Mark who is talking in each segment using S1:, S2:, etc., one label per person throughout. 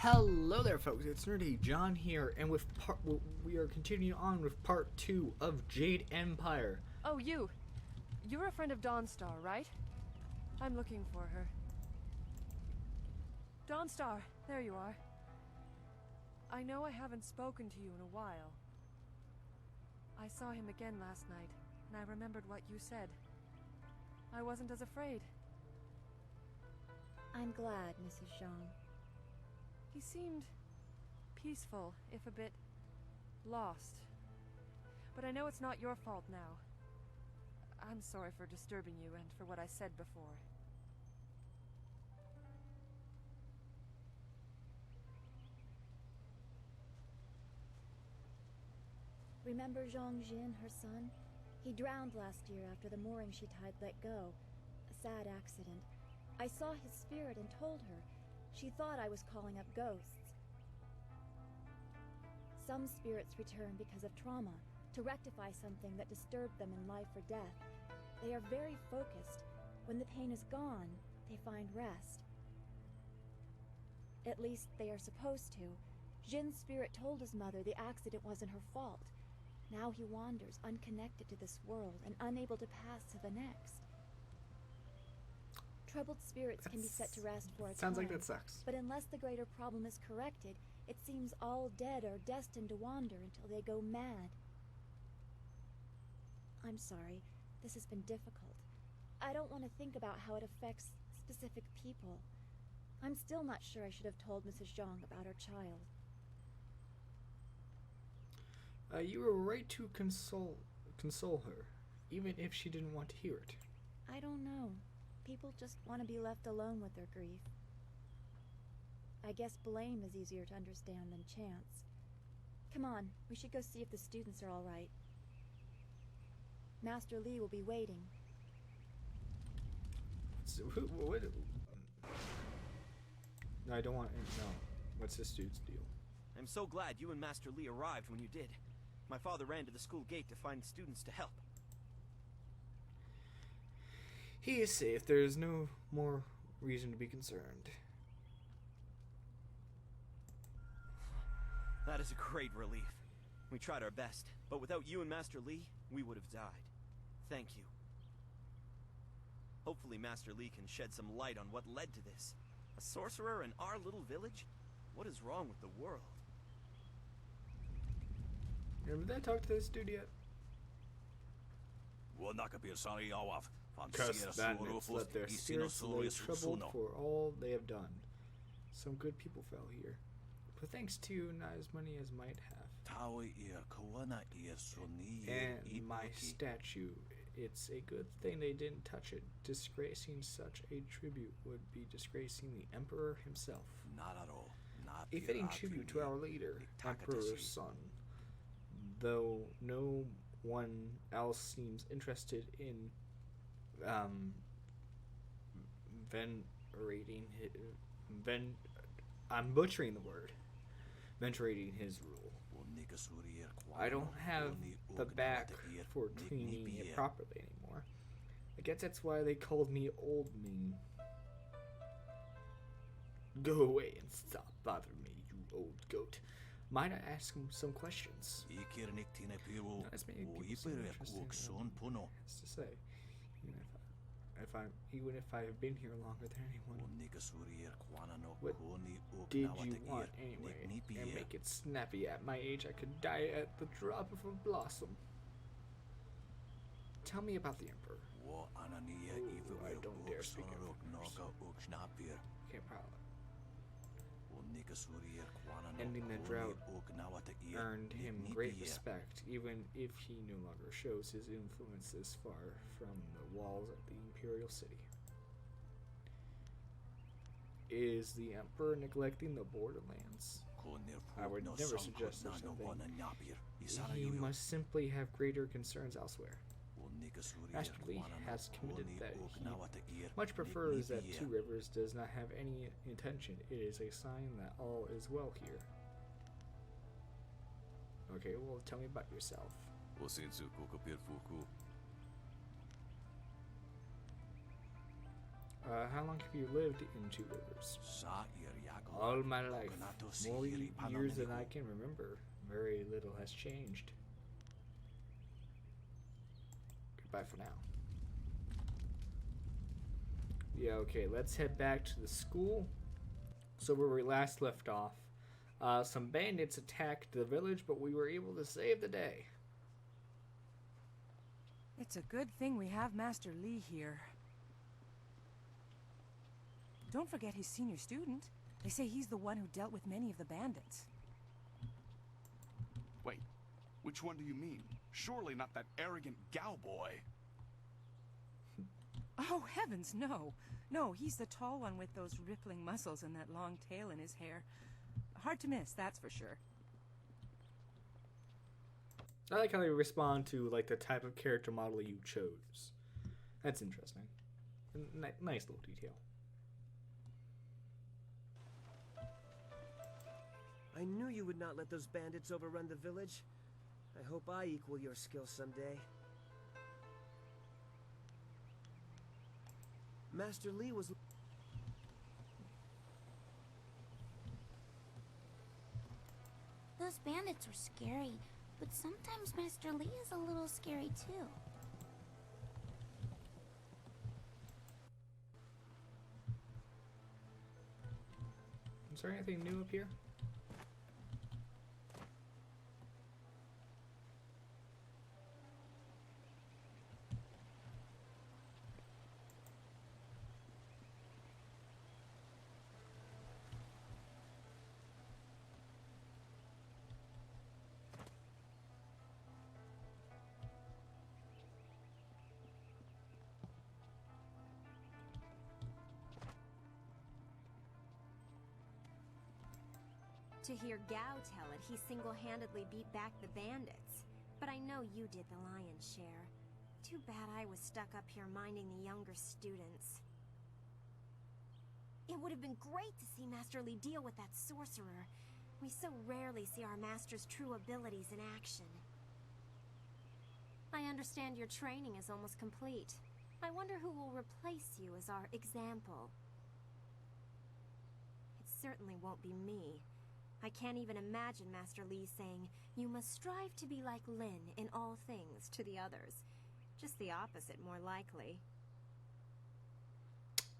S1: Hello there, folks. It's Nerdy John here, and we are continuing on with part 2 of Jade Empire.
S2: Oh, you. You're a friend of Dawnstar, right? I'm looking for her. Dawnstar, there you are. I know I haven't spoken to you in a while. I saw him again last night, and I remembered what you said. I wasn't as afraid.
S3: I'm glad, Mrs. Zhang.
S2: He seemed peaceful, if a bit lost. But I know it's not your fault now. I'm sorry for disturbing you and for what I said before.
S3: Remember Zhang Jin, her son? He drowned last year after the mooring she tied let go. A sad accident. I saw his spirit and told her. She thought I was calling up ghosts. Some spirits return because of trauma, to rectify something that disturbed them in life or death. They are very focused. When the pain is gone, they find rest. At least they are supposed to. Jin's spirit told his mother the accident wasn't her fault. Now he wanders, unconnected to this world and unable to pass to the next. Troubled spirits can be set to rest for a time.
S1: Sounds like that sucks.
S3: But unless the greater problem is corrected, it seems all dead are destined to wander until they go mad. I'm sorry. This has been difficult. I don't want to think about how it affects specific people. I'm still not sure I should have told Mrs. Zhang about her child.
S1: You were right to console her, even if she didn't want to hear it.
S3: I don't know. People just want to be left alone with their grief. I guess blame is easier to understand than chance. Come on, we should go see if the students are all right. Master Li will be waiting.
S1: So, what? No, I don't want. No. What's this dude's deal?
S4: I'm so glad you and Master Li arrived when you did. My father ran to the school gate to find students to help.
S1: He is safe. There is no more reason to be concerned.
S4: That is a great relief. We tried our best, but without you and Master Li, we would have died. Thank you. Hopefully Master Li can shed some light on what led to this. A sorcerer in our little village? What is wrong with the world?
S1: Did I talk to this dude yet? Curse bandits, let their spirits lay troubled for all they have done. Some good people fell here, but thanks to you, not as many as might have. And my statue, it's a good thing they didn't touch it. Disgracing such a tribute would be disgracing the Emperor himself. A fitting tribute to our leader, Emperor's son. Though no one else seems interested in I'm butchering the word. Venerating his rule. I don't have the back for cleaning it properly anymore. I guess that's why they called me Old Mean. Go away and stop bothering me, you old goat. Might I ask him some questions? That's maybe to say. Even if I have been here longer than anyone. What did you want anyway? And make it snappy. At my age, I could die at the drop of a blossom. Tell me about the Emperor. Oh, I don't dare speak of it. Can't probably. Ending the drought earned him great respect, even if he no longer shows his influence this far from the walls of the Imperial City. Is the Emperor neglecting the borderlands? I would never suggest such a thing. He must simply have greater concerns elsewhere. Master Li has committed that he much prefers that Two Rivers does not have any intention. It is a sign that all is well here. Okay, well, tell me about yourself. How long have you lived in Two Rivers? All my life. More years than I can remember. Very little has changed. Goodbye for now. Yeah, okay, let's head back to the school. So where we last left off, some bandits attacked the village, but we were able to save the day.
S2: It's a good thing we have Master Li here. Don't forget his senior student. They say he's the one who dealt with many of the bandits.
S5: Wait, which one do you mean? Surely not that arrogant Gao boy.
S2: Oh, heavens, no. No, he's the tall one with those rippling muscles and that long tail in his hair. Hard to miss, that's for sure.
S1: I like how they respond to like the type of character model you chose. That's interesting. Nice little detail.
S6: I knew you would not let those bandits overrun the village. I hope I equal your skill someday. Master Li was...
S7: Those bandits were scary, but sometimes Master Li is a little scary too.
S1: Is there anything new up here?
S8: To hear Gao tell it, he single-handedly beat back the bandits. But I know you did the lion's share. Too bad I was stuck up here minding the younger students. It would have been great to see Master Li deal with that sorcerer. We so rarely see our master's true abilities in action. I understand your training is almost complete. I wonder who will replace you as our example. It certainly won't be me. I can't even imagine Master Li saying, "You must strive to be like Lin in all things" to the others. Just the opposite, more likely.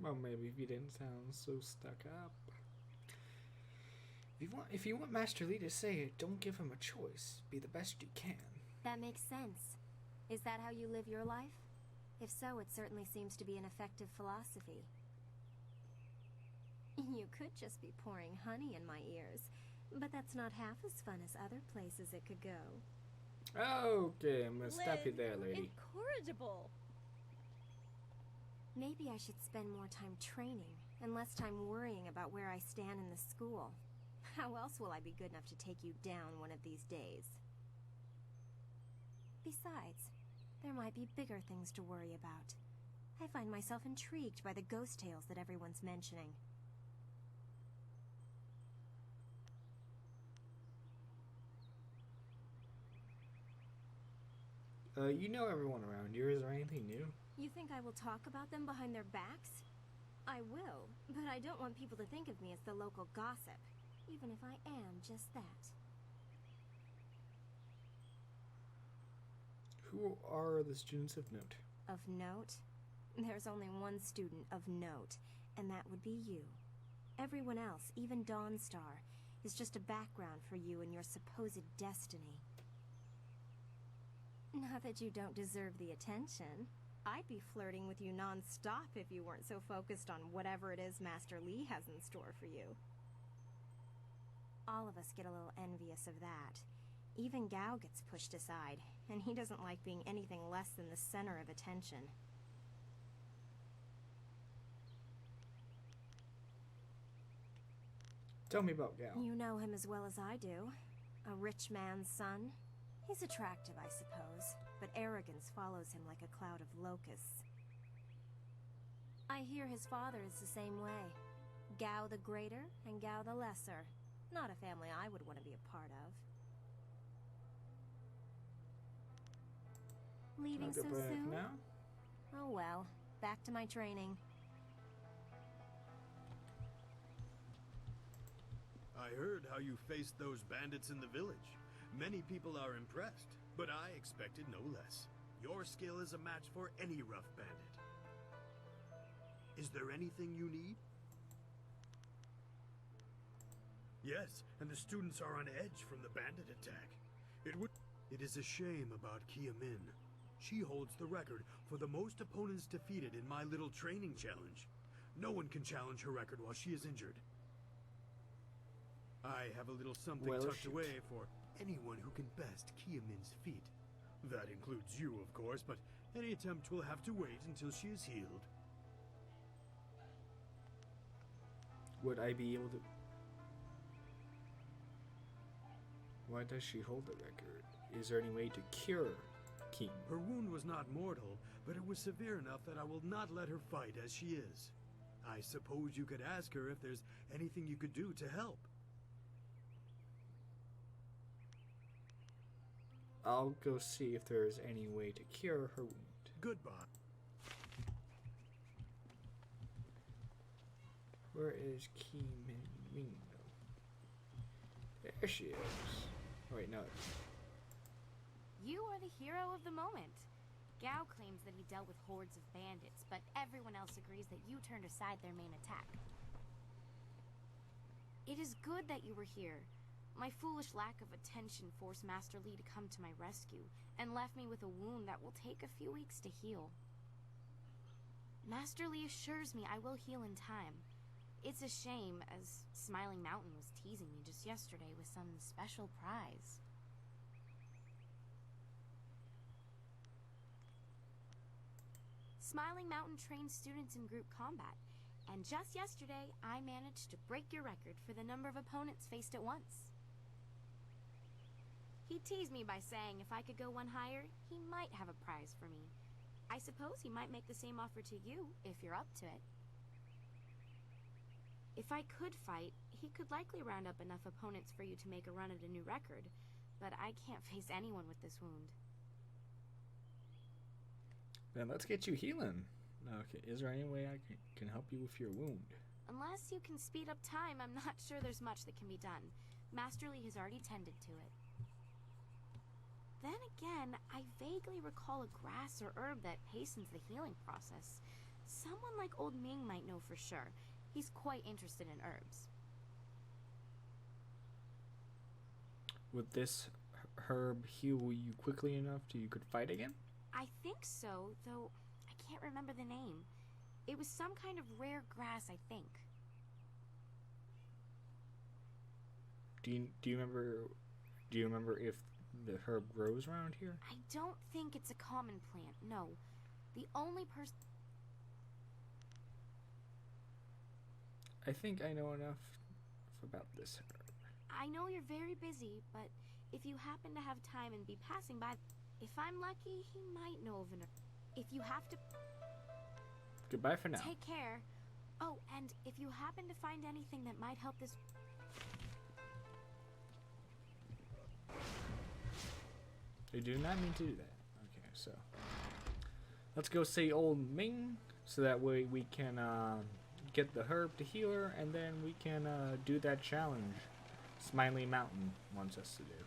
S1: Well, maybe if you didn't sound so stuck up. If you want Master Li to say it, don't give him a choice. Be the best you can.
S8: That makes sense. Is that how you live your life? If so, it certainly seems to be an effective philosophy. You could just be pouring honey in my ears, but that's not half as fun as other places it could go.
S1: Okay, I'm gonna stop you there, lady.
S2: Incorrigible!
S8: Maybe I should spend more time training and less time worrying about where I stand in the school. How else will I be good enough to take you down one of these days? Besides, there might be bigger things to worry about. I find myself intrigued by the ghost tales that everyone's mentioning.
S1: You know everyone around here. Is there anything new?
S8: You think I will talk about them behind their backs? I will, but I don't want people to think of me as the local gossip, even if I am just that.
S1: Who are the students of note?
S8: Of note? There's only one student of note, and that would be you. Everyone else, even Dawnstar, is just a background for you and your supposed destiny. Not that you don't deserve the attention. I'd be flirting with you non-stop if you weren't so focused on whatever it is Master Li has in store for you. All of us get a little envious of that. Even Gao gets pushed aside, and he doesn't like being anything less than the center of attention.
S1: Tell me about Gao.
S8: You know him as well as I do. A rich man's son. He's attractive, I suppose, but arrogance follows him like a cloud of locusts. I hear his father is the same way. Gao the Greater and Gao the Lesser. Not a family I would want to be a part of. Leaving so soon?
S1: Now?
S8: Oh well, back to my training.
S9: I heard how you faced those bandits in the village. Many people are impressed, but I expected no less. Your skill is a match for any rough bandit. Is there anything you need? Yes, and the students are on edge from the bandit attack. It is a shame about Kia Min. She holds the record for the most opponents defeated in my little training challenge. No one can challenge her record while she is injured. I have a little something tucked away for anyone who can best Kia Min's feat. That includes you, of course, but any attempt will have to wait until she is healed.
S1: Would I be able to... Why does she hold the record? Is there any way to cure King?
S9: Her wound was not mortal, but it was severe enough that I will not let her fight as she is. I suppose you could ask her if there's anything you could do to help.
S1: I'll go see if there's any way to cure her wound.
S9: Goodbye.
S1: Where is Ki Min? There she is. Oh, wait, no.
S10: You are the hero of the moment. Gao claims that he dealt with hordes of bandits, but everyone else agrees that you turned aside their main attack. It is good that you were here. My foolish lack of attention forced Master Li to come to my rescue, and left me with a wound that will take a few weeks to heal. Master Li assures me I will heal in time. It's a shame, as Smiling Mountain was teasing me just yesterday with some special prize. Smiling Mountain trains students in group combat, and just yesterday I managed to break your record for the number of opponents faced at once. He teased me by saying if I could go one higher, he might have a prize for me. I suppose he might make the same offer to you, if you're up to it. If I could fight, he could likely round up enough opponents for you to make a run at a new record, but I can't face anyone with this wound.
S1: Then let's get you healing. Okay, is there any way I can help you with your wound?
S10: Unless you can speed up time, I'm not sure there's much that can be done. Master Li has already tended to it. Then again, I vaguely recall a grass or herb that hastens the healing process. Someone like Old Ming might know for sure. He's quite interested in herbs.
S1: Would this herb heal you quickly enough so you could fight again?
S10: I think so, though I can't remember the name. It was some kind of rare grass, I think.
S1: Do you remember if the herb grows around here?
S10: I don't think it's a common plant, no. The only person...
S1: I think I know enough about this herb.
S10: I know you're very busy, but if you happen to have time and be passing by... If I'm lucky, he might know of an herb. If you have to...
S1: Goodbye for now.
S10: Take care. Oh, and if you happen to find anything that might help this...
S1: I do not mean to do that. Okay, so let's go see Old Ming, so that way we can get the herb to heal her, and then we can do that challenge Smiley Mountain wants us to do.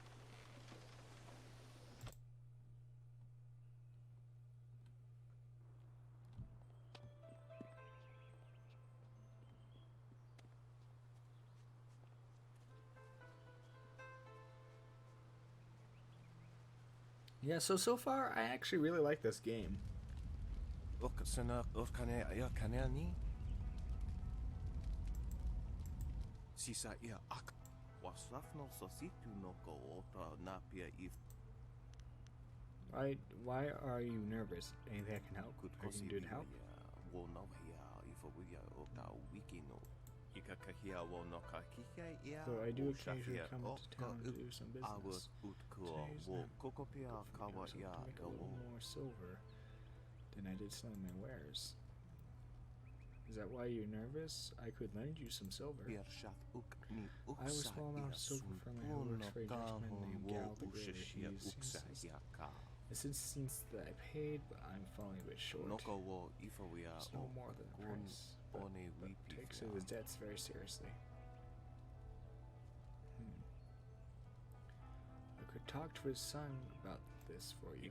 S1: Yeah, so far I actually really like this game. Why are you nervous? Anything I can help? I can do to help? So I do occasionally come to town to do some business. Today's not good for me, so to make a little more silver than I did selling my wares. Is that why you're nervous? I could lend you some silver. I have a small amount of silver from my who works for a gentleman named Gal the Greater. It's since that I paid, but I'm falling a bit short. It's no more than the price, but takes his debts very seriously. talk to his son about this for you.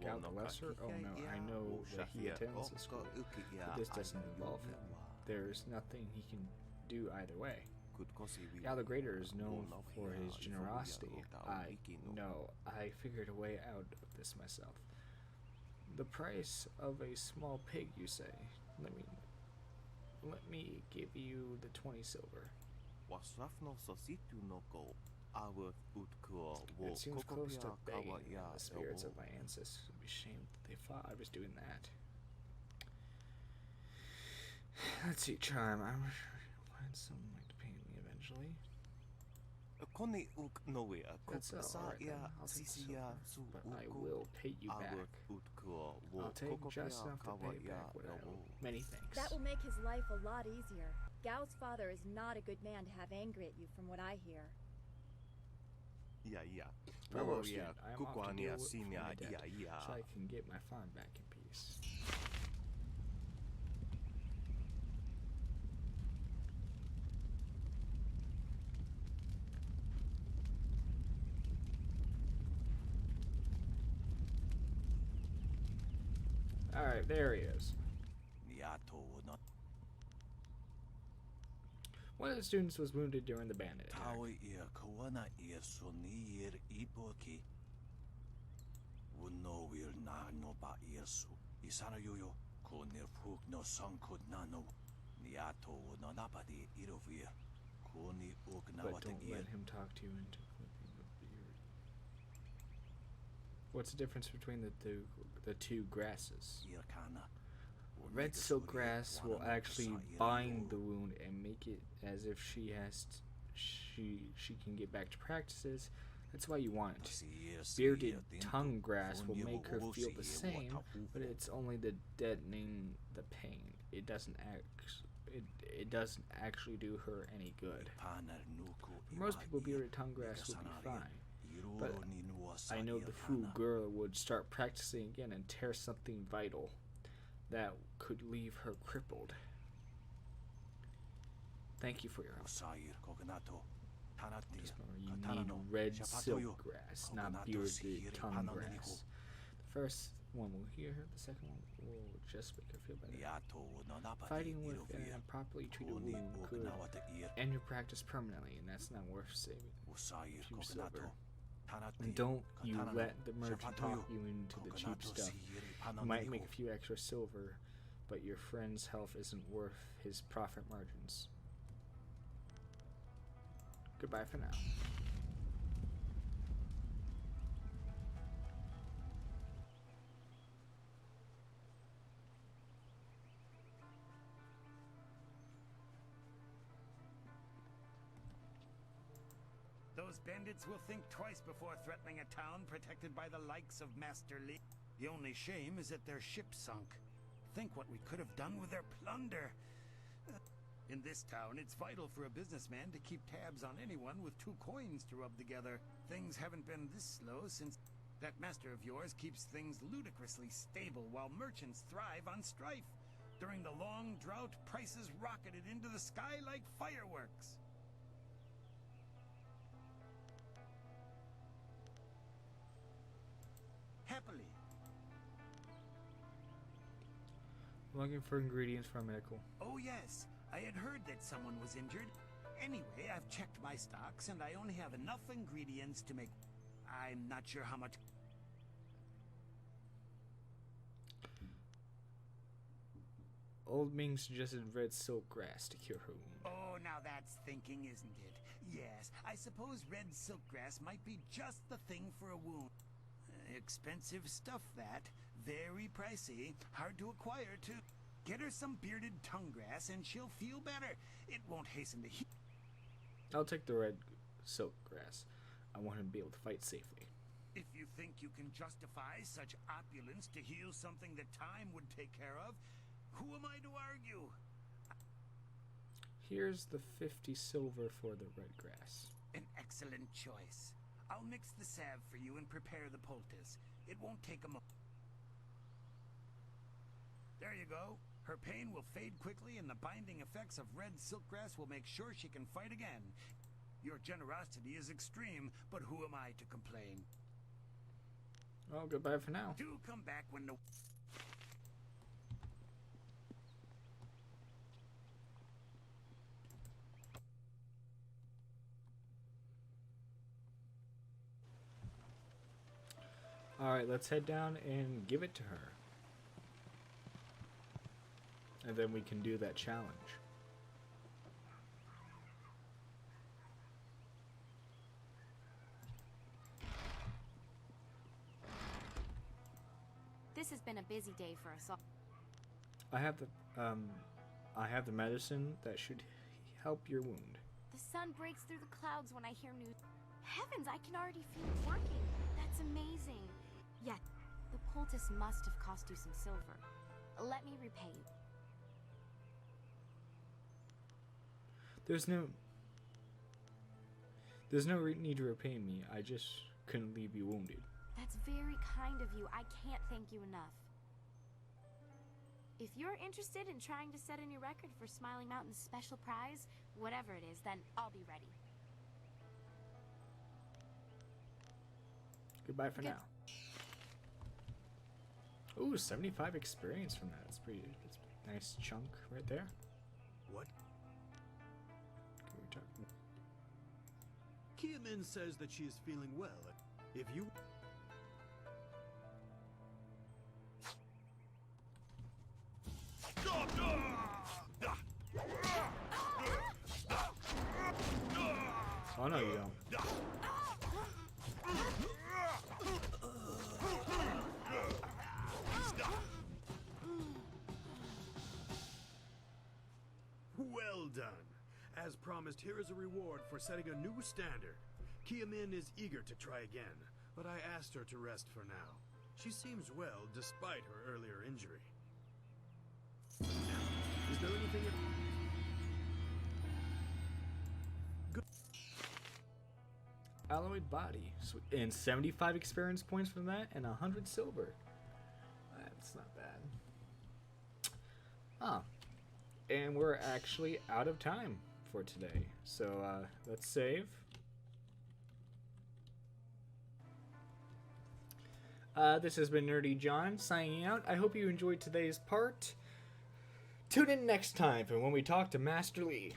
S1: Gal the Lesser? Oh no, I know that he attends the school, but this doesn't involve him. There's nothing he can do either way. Gal the Greater is known for his generosity. I know. I figured a way out of this myself. The price of a small pig, you say? Let me give you the 20 silver. It seems close to begging, and the spirits of my ancestors would be ashamed that they thought I was doing that. Let's see, charm. I'm sure you'll find someone to pay me eventually. That's alright then. I'll take the silver, but I will pay you back. I'll take just enough to pay back what I owe. Many thanks.
S3: That will make his life a lot easier. Gao's father is not a good man to have angry at you, from what I hear.
S1: Provost, I am off to deal with my debt, so I can get my farm back in peace. Alright, there he is. One of the students was wounded during the bandit attack. But don't let him talk to you into clipping the beard. What's the difference between the two grasses? Red silk grass will actually bind the wound and make it as if she can get back to practices. That's why you want it. Bearded tongue grass will make her feel the same, but it's only the deadening the pain. It doesn't actually do her any good. For most people, bearded tongue grass would be fine, but I know the fool girl would start practicing again and tear something vital that could leave her crippled. Thank you for your help. Just remember, you need red silk grass, not bearded tongue grass. The first one will heal her, the second one will just make her feel better. Fighting with a properly treated wound could end your practice permanently, and that's not worth saving a few silver. And don't you let the merchant talk you into the cheap stuff. You might make a few extra silver, but your friend's health isn't worth his profit margins. Goodbye for now.
S11: Those bandits will think twice before threatening a town protected by the likes of Master Li. The only shame is that their ship sunk. Think what we could have done with their plunder. In this town, it's vital for a businessman to keep tabs on anyone with 2 coins to rub together. Things haven't been this slow since that master of yours keeps things ludicrously stable while merchants thrive on strife. During the long drought, prices rocketed into the sky like fireworks. Happily.
S1: Looking for ingredients for a medical.
S11: Oh yes, I had heard that someone was injured. Anyway, I've checked my stocks and I only have enough ingredients to make... I'm not sure how much...
S1: Old Ming suggested red silk grass to cure her wound.
S11: Oh, now that's thinking, isn't it? Yes, I suppose red silk grass might be just the thing for a wound. Expensive stuff, that. Very pricey. Hard to acquire, too. Get her some bearded tongue grass and she'll feel better. It won't hasten the heat.
S1: I'll take the red silk grass. I want him to be able to fight safely.
S11: If you think you can justify such opulence to heal something that time would take care of, who am I to argue?
S1: Here's the 50 silver for the red grass.
S11: An excellent choice. I'll mix the salve for you and prepare the poultice. It won't take a moment. There you go. Her pain will fade quickly and the binding effects of red silkgrass will make sure she can fight again. Your generosity is extreme, but who am I to complain?
S1: Well, goodbye for now.
S11: Do come back when the...
S1: Alright, let's head down and give it to her. And then we can do that challenge.
S10: This has been a busy day for us all.
S1: I have the medicine that should help your wound.
S10: The sun breaks through the clouds when I hear news. Heavens, I can already feel it working. That's amazing. Yet, the poultice must have cost you some silver. Let me repay you.
S1: There's no need to repay me. I just couldn't leave you wounded.
S10: That's very kind of you. I can't thank you enough. If you're interested in trying to set a new record for Smiling Mountain's special prize, whatever it is, then I'll be ready.
S1: Goodbye for now. Ooh, 75 experience from that. That's pretty. That's a nice chunk right there.
S9: What?
S1: Can we talk?
S9: Kia Min says that she is feeling well. If you...
S1: Oh no, you don't.
S9: Well done. As promised, here is a reward for setting a new standard. Kia Min is eager to try again, but I asked her to rest for now. She seems well despite her earlier injury. Now, is there anything...
S1: Alloyed body. And 75 experience points from that and 100 silver. That's not bad. Ah. And we're actually out of time for today. So let's save. This has been Nerdy John signing out. I hope you enjoyed today's part. Tune in next time for when we talk to Master Lee.